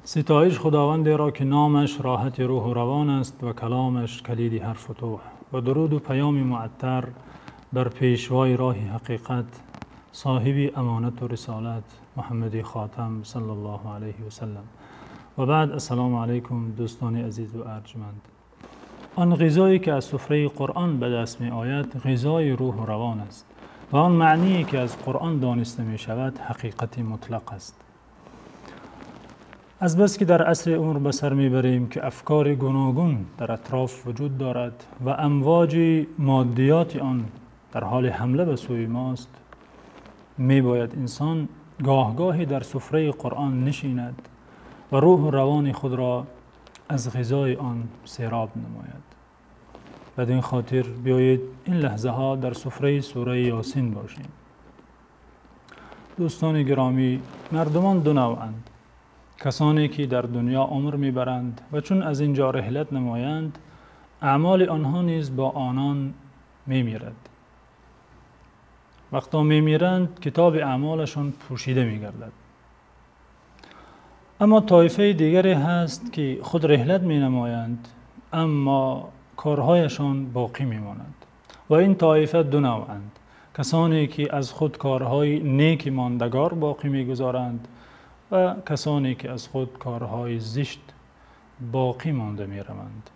ستایش خداوندی را که نامش راحت روح و روان است و کلامش کلید هر فتوح، و درود و پیام معطر بر پیشوای راه حقیقت، صاحب امانت و رسالت، محمد خاتم صلی الله علیه و سلم. و بعد، السلام علیکم دوستان عزیز و ارجمند. آن غذایی که از سفره قرآن به دست می آید غذای روح و روان است و آن معنی که از قرآن دانسته می شود حقیقت مطلق است. از بس که در عصر عمر به سر میبریم که افکار گوناگون در اطراف وجود دارد و امواج مادیات آن در حال حمله به سوی ماست، میباید انسان گاهگاهی در سفره قرآن نشیند و روح و روان خود را از غذای آن سیراب نماید. بدین خاطر بیایید این لحظه ها در سفره سوره یاسین باشیم. دوستان گرامی، مردمان دو نوعند: کسانی که در دنیا عمر میبرند و چون از اینجا رحلت نمایند، اعمال آنها نیز با آنان میمیرد. وقتا میمیرند کتاب اعمالشان پوشیده میگردد. اما طایفه دیگری هست که خود رحلت می نمایند اما کارهایشان باقی میماند و این طایفه دو نوعند: کسانی که از خود کارهای نیک ماندگار باقی میگذارند و کسانی که از خود کارهای زشت باقی مانده می روند.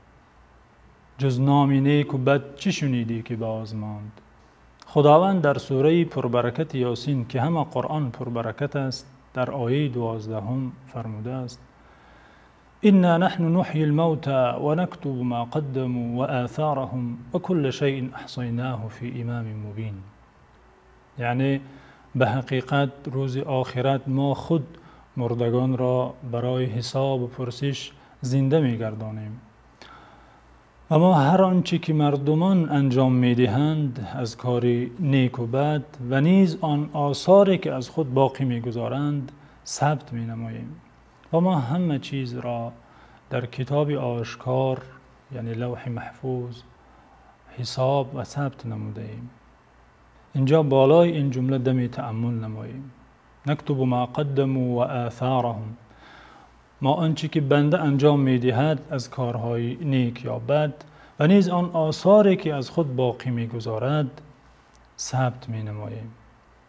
جز نام نیک و بد چه شنیدی که باز ماند؟ خداوند در سوره پربرکت یاسین که همه قرآن پربرکت است در آیه 12 فرموده است: انا نحن نحیی الموتى و نکتب ما قدموا و آثارهم و کل شیء احصیناه فی امام مبین. یعنی به حقیقت روز آخرت ما خود مردگان را برای حساب و پرسش زنده می‌گردانیم و ما هر آنچه که مردمان انجام می‌دهند از کار نیک و بد و نیز آن آثاری که از خود باقی می‌گذارند ثبت می‌نماییم و ما همه چیز را در کتاب آشکار یعنی لوح محفوظ حساب و ثبت نموده ایم. اینجا بالای این جمله دمی تأمل نماییم: نکتب ما قدموا و آثارهم. ما آنچه که بنده انجام می‌دهد از کارهای نیک یا بد و نیز آن آثاری که از خود باقی می‌گذارد ثبت می‌نماییم.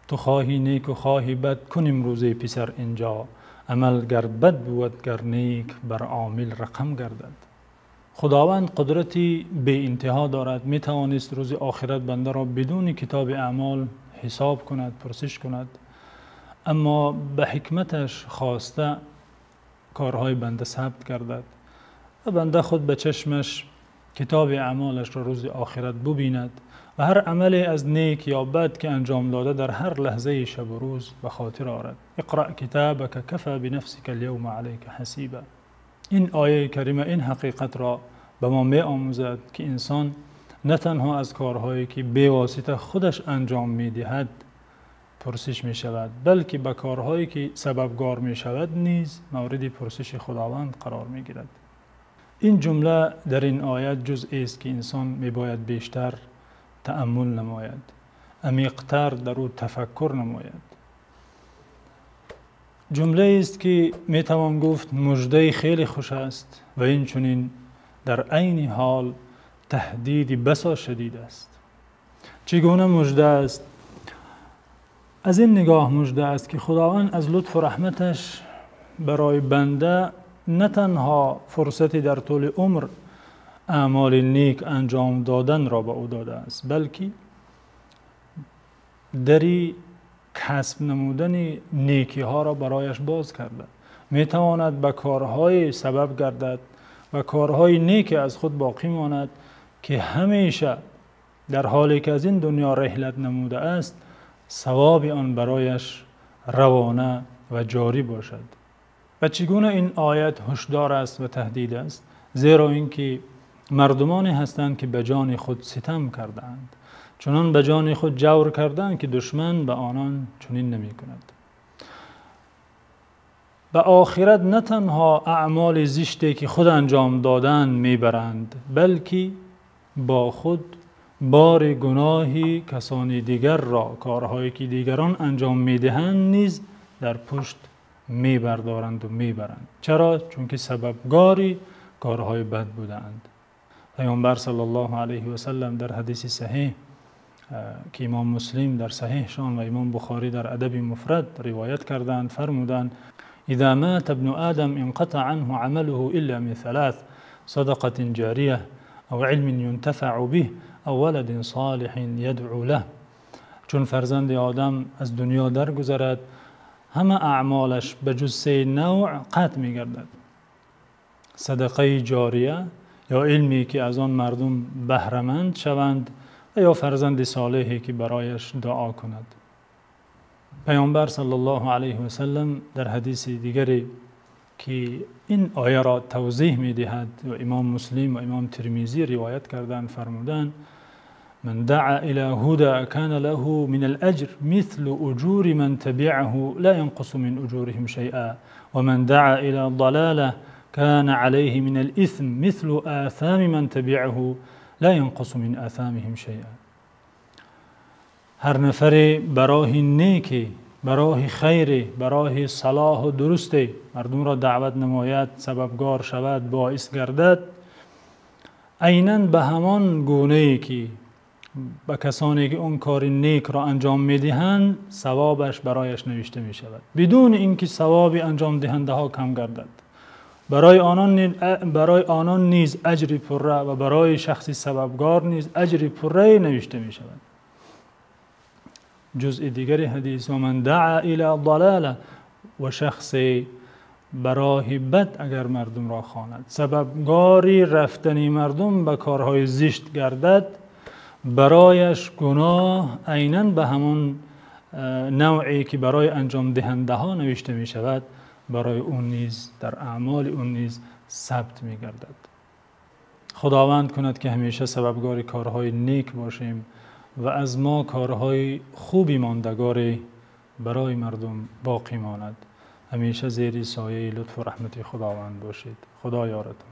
تو خواهی نیک و خواهی بد، کن امروزه پسر اینجا، عمل گر بد بود گر نیک بر عامل رقم گردد. خداوند قدرتی به انتها دارد، می توانست روز آخرت بنده را بدون کتاب اعمال حساب کند، پرسش کند، اما به حکمتش خواسته کارهای بنده ثبت گردد و بنده خود به چشمش کتاب اعمالش را روز آخرت ببیند و هر عملی از نیک یا بد که انجام داده در هر لحظه شب و روز به خاطر آرد. اقرأ کتابک کفی بنفسک اليوم علیک حسیبا. این آیه کریمه این حقیقت را به ما می آموزد که انسان نه تنها از کارهایی که به واسطه خودش انجام می دهد پرسش می شود، بلکه به کارهایی که سببگار می شود نیز مورد پرسش خداوند قرار می گیرد. این جمله در این آیت جزئی است که انسان می باید بیشتر تأمل نماید، عمیق‌تر در او تفکر نماید. جمله است که می توان گفت مژده خیلی خوش است و این چنین در عین حال تهدید بسا شدید است. چگونه مژده است؟ از این نگاه مژده است که خداوند از لطف و رحمتش برای بنده نه تنها فرصتی در طول عمر اعمال نیک انجام دادن را به او داده است، بلکه دری کسب نمودن نیکی ها را برایش باز کرده. می تواند به کارهای سبب گردد و کارهای نیک از خود باقی ماند که همیشه در حالی که از این دنیا رحلت نموده است ثواب آن برایش روانه و جاری باشد. و چگونه این آیت هشدار است و تهدید است؟ زیرا اینکه مردمانی هستند که به جان خود ستم کردند، چنان به جان خود جور کردند که دشمن به آنان چنین نمی کند. به آخرت نه تنها اعمال زشتی که خود انجام دادن میبرند، بلکه با خود بار گناهی کسانی دیگر را، کارهایی که دیگران انجام میدهند نیز در پشت میبردارند و میبرند. چرا؟ چون که سببگاری کارهای بد بودند. پیامبر صلی الله علیه و سلم در حدیث صحیح که امام مسلم در صحیحشان و امام بخاری در ادب مفرد روایت کردند فرمودند: اذا مات ابن آدم انقطع عنه عمله الا من ثلاث: صدقة جاریه او علم ينتفع به او ولد صالح يدعو له. چون فرزند آدم از دنیا درگذرد همه اعمالش به جز 3 نوع قطع می گردد: صدقه جاریه یا علمی که از آن مردم بهره‌مند شوند و یا فرزند صالحی که برایش دعا کند. پیامبر صلی الله علیه و سلم در حدیث دیگری که این آیه را توضیح می دهد و امام مسلم و امام ترمذی روایت کردند فرمودند: من دعا الى هدى كان له من الاجر مثل اجور من تبعه لا ينقص من اجورهم شيئا ومن دعا الى ضلاله كان عليه من الاثم مثل آثام من تبعه لا ينقص من آثامهم شيئا. هر نفر برای نیکی، برای خیر، برای صلاح و درست مردم را دعوت نماید، سببگار شود، باعث گردد، عیناً به همان گونه‌ای که به کسانی که اون کار نیک را انجام میدهند ثوابش برایش نوشته می شود بدون اینکه ثواب انجام دهنده ها کم گردد. برای آنان نیز اجری پره و برای شخصی سببگار نیز اجری پره نوشته می شود. جزء دیگر حدیث: و من دعا الی ضلاله، و شخصی برای بد اگر مردم را خواند، سببگاری رفتن مردم به کارهای زشت گردد، برایش گناه عیناً به همون نوعی که برای انجام دهنده ها نوشته می شود برای اون نیز در اعمال اون نیز ثبت می گردد. خداوند کند که همیشه سببگار کارهای نیک باشیم و از ما کارهای خوبی ماندگاری برای مردم باقی ماند. همیشه زیر سایه لطف و رحمت خداوند باشید. خدا یارتون.